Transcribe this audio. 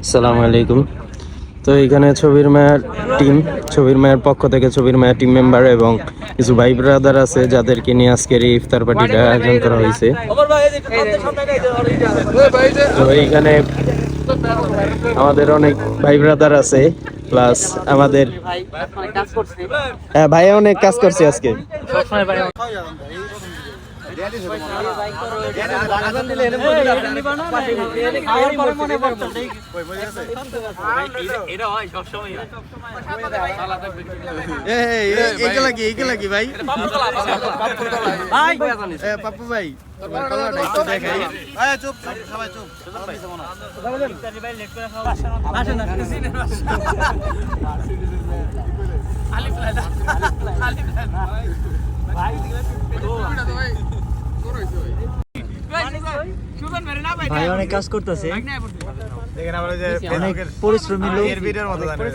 আসসালামু আলাইকুম। তো এখানে ছবির মায়ের পক্ষ থেকে ছবির মায়ের টিম মেম্বার এবং কিছু ভাই ব্রাদার আছে যাদেরকে নিয়ে আজকের এই ইফতার পার্টিটা আয়োজন করা হয়েছে। তো এইখানে আমাদের অনেক ভাই ব্রাদার আছে, প্লাস আমাদের হ্যাঁ ভাইয়া অনেক কাজ করছে আজকে। পাপ্পু ভাই ভাই অনেক কাজ করতেছে, অনেক পরিশ্রমী লোক।